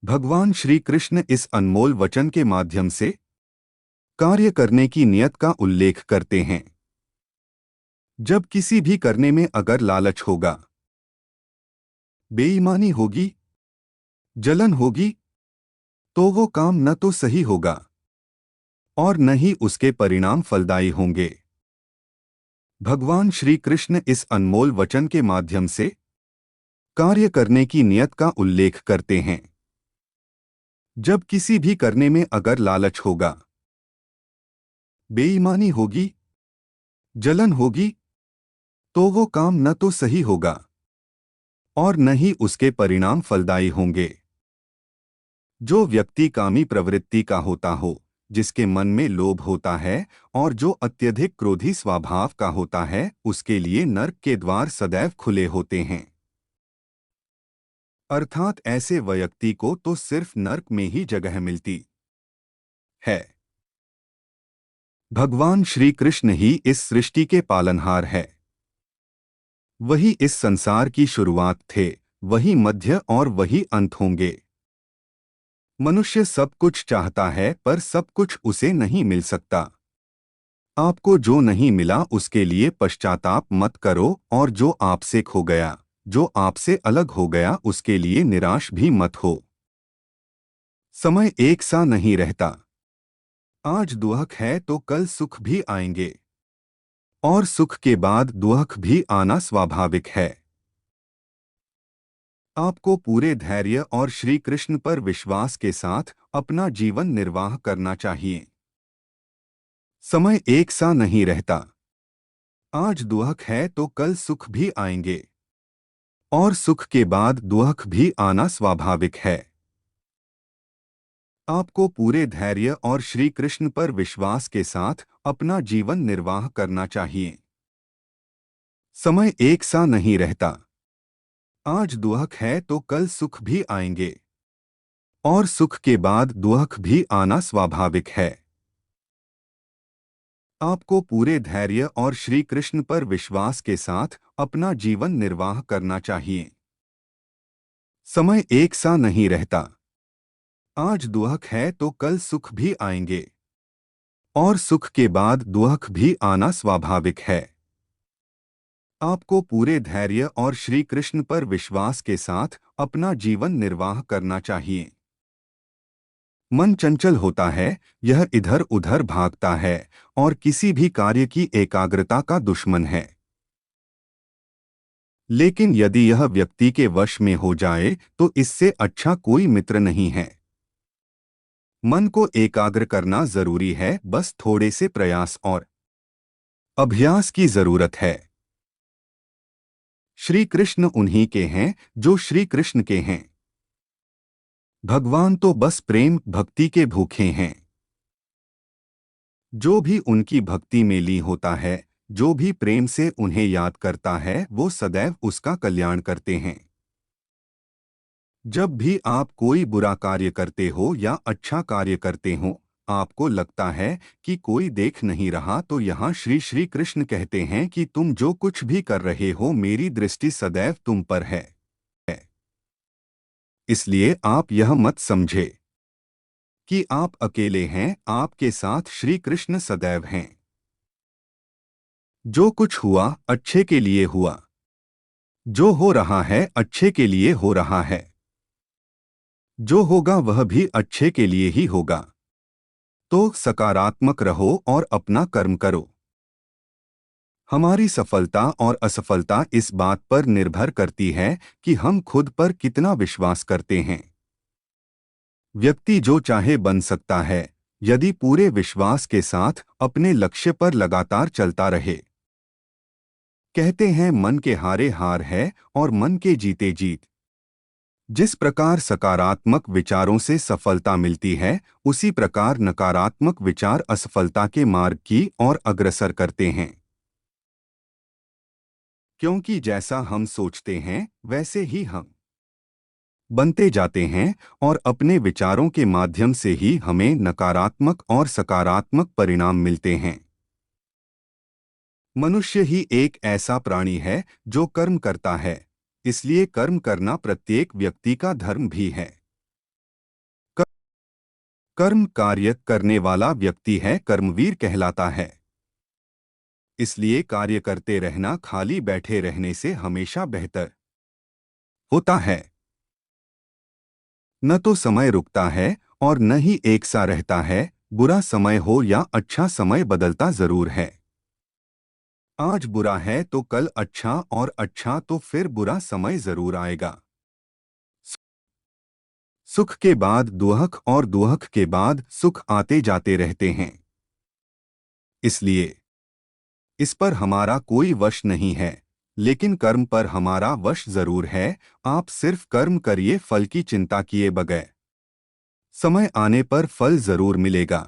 भगवान श्री कृष्ण इस अनमोल वचन के माध्यम से कार्य करने की नियत का उल्लेख करते हैं। जब किसी भी करने में अगर लालच होगा, बेईमानी होगी, जलन होगी, तो वो काम न तो सही होगा और न ही उसके परिणाम फलदायी होंगे। भगवान श्री कृष्ण इस अनमोल वचन के माध्यम से कार्य करने की नियत का उल्लेख करते हैं। जब किसी भी करने में अगर लालच होगा, बेईमानी होगी, जलन होगी, तो वो काम न तो सही होगा और न ही उसके परिणाम फलदायी होंगे। जो व्यक्ति कामी प्रवृत्ति का होता हो, जिसके मन में लोभ होता है और जो अत्यधिक क्रोधी स्वभाव का होता है, उसके लिए नर्क के द्वार सदैव खुले होते हैं। अर्थात ऐसे व्यक्ति को तो सिर्फ नर्क में ही जगह मिलती है। भगवान श्री कृष्ण ही इस सृष्टि के पालनहार है। वही इस संसार की शुरुआत थे, वही मध्य और वही अंत होंगे। मनुष्य सब कुछ चाहता है पर सब कुछ उसे नहीं मिल सकता। आपको जो नहीं मिला उसके लिए पश्चाताप मत करो और जो आपसे खो गया, जो आपसे अलग हो गया, उसके लिए निराश भी मत हो। समय एक सा नहीं रहता। आज दुख है तो कल सुख भी आएंगे और सुख के बाद दुख भी आना स्वाभाविक है। आपको पूरे धैर्य और श्री कृष्ण पर विश्वास के साथ अपना जीवन निर्वाह करना चाहिए। समय एक सा नहीं रहता। आज दुख है तो कल सुख भी आएंगे और सुख के बाद दुख भी आना स्वाभाविक है। आपको पूरे धैर्य और श्री कृष्ण पर विश्वास के साथ अपना जीवन निर्वाह करना चाहिए। समय एक सा नहीं रहता। आज दुख है तो कल सुख भी आएंगे और सुख के बाद दुख भी आना स्वाभाविक है। आपको पूरे धैर्य और श्री कृष्ण पर विश्वास के साथ अपना जीवन निर्वाह करना चाहिए। समय एक सा नहीं रहता। आज दुख है तो कल सुख भी आएंगे और सुख के बाद दुख भी आना स्वाभाविक है। आपको पूरे धैर्य और श्री कृष्ण पर विश्वास के साथ अपना जीवन निर्वाह करना चाहिए। मन चंचल होता है, यह इधर उधर भागता है और किसी भी कार्य की एकाग्रता का दुश्मन है। लेकिन यदि यह व्यक्ति के वश में हो जाए तो इससे अच्छा कोई मित्र नहीं है। मन को एकाग्र करना जरूरी है, बस थोड़े से प्रयास और अभ्यास की जरूरत है। श्री कृष्ण उन्हीं के हैं जो श्री कृष्ण के हैं। भगवान तो बस प्रेम भक्ति के भूखे हैं। जो भी उनकी भक्ति में लीन होता है, जो भी प्रेम से उन्हें याद करता है, वो सदैव उसका कल्याण करते हैं। जब भी आप कोई बुरा कार्य करते हो या अच्छा कार्य करते हो, आपको लगता है कि कोई देख नहीं रहा, तो यहाँ श्री श्री कृष्ण कहते हैं कि तुम जो कुछ भी कर रहे हो, मेरी दृष्टि सदैव तुम पर है। इसलिए आप यह मत समझे कि आप अकेले हैं, आपके साथ श्री कृष्ण सदैव हैं। जो कुछ हुआ अच्छे के लिए हुआ, जो हो रहा है अच्छे के लिए हो रहा है, जो होगा वह भी अच्छे के लिए ही होगा। तो सकारात्मक रहो और अपना कर्म करो। हमारी सफलता और असफलता इस बात पर निर्भर करती है कि हम खुद पर कितना विश्वास करते हैं। व्यक्ति जो चाहे बन सकता है, यदि पूरे विश्वास के साथ अपने लक्ष्य पर लगातार चलता रहे। कहते हैं मन के हारे हार है और मन के जीते जीत। जिस प्रकार सकारात्मक विचारों से सफलता मिलती है, उसी प्रकार नकारात्मक विचार असफलता के मार्ग की ओर अग्रसर करते हैं। क्योंकि जैसा हम सोचते हैं वैसे ही हम बनते जाते हैं और अपने विचारों के माध्यम से ही हमें नकारात्मक और सकारात्मक परिणाम मिलते हैं। मनुष्य ही एक ऐसा प्राणी है जो कर्म करता है, इसलिए कर्म करना प्रत्येक व्यक्ति का धर्म भी है। कर्म कार्य करने वाला व्यक्ति है कर्मवीर कहलाता है। इसलिए कार्य करते रहना खाली बैठे रहने से हमेशा बेहतर होता है। न तो समय रुकता है और न ही एक सा रहता है। बुरा समय हो या अच्छा समय बदलता जरूर है। आज बुरा है तो कल अच्छा और अच्छा तो फिर बुरा समय जरूर आएगा। सुख के बाद दुख और दुख के बाद सुख आते जाते रहते हैं। इसलिए इस पर हमारा कोई वश नहीं है, लेकिन कर्म पर हमारा वश जरूर है। आप सिर्फ कर्म करिए, फल की चिंता किए बगैर। समय आने पर फल जरूर मिलेगा।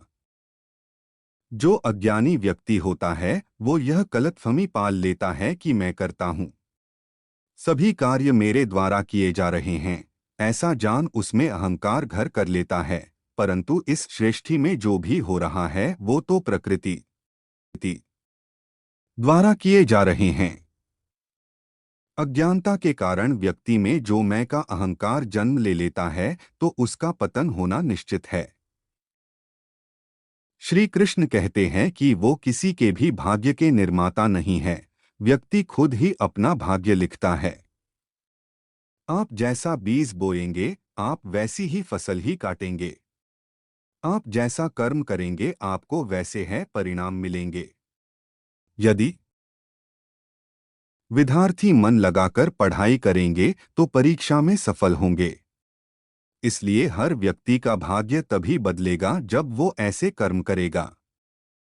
जो अज्ञानी व्यक्ति होता है वो यह गलतफहमी पाल लेता है कि मैं करता हूँ, सभी कार्य मेरे द्वारा किए जा रहे हैं, ऐसा जान उसमें अहंकार घर कर लेता है। परंतु इस सृष्टि में जो भी हो रहा है वो तो प्रकृति द्वारा किए जा रहे हैं। अज्ञानता के कारण व्यक्ति में जो मैं का अहंकार जन्म ले लेता है तो उसका पतन होना निश्चित है। श्री कृष्ण कहते हैं कि वो किसी के भी भाग्य के निर्माता नहीं है, व्यक्ति खुद ही अपना भाग्य लिखता है। आप जैसा बीज बोएंगे आप वैसी ही फसल ही काटेंगे। आप जैसा कर्म करेंगे आपको वैसे है परिणाम मिलेंगे। यदि विद्यार्थी मन लगाकर पढ़ाई करेंगे तो परीक्षा में सफल होंगे। इसलिए हर व्यक्ति का भाग्य तभी बदलेगा जब वो ऐसे कर्म करेगा।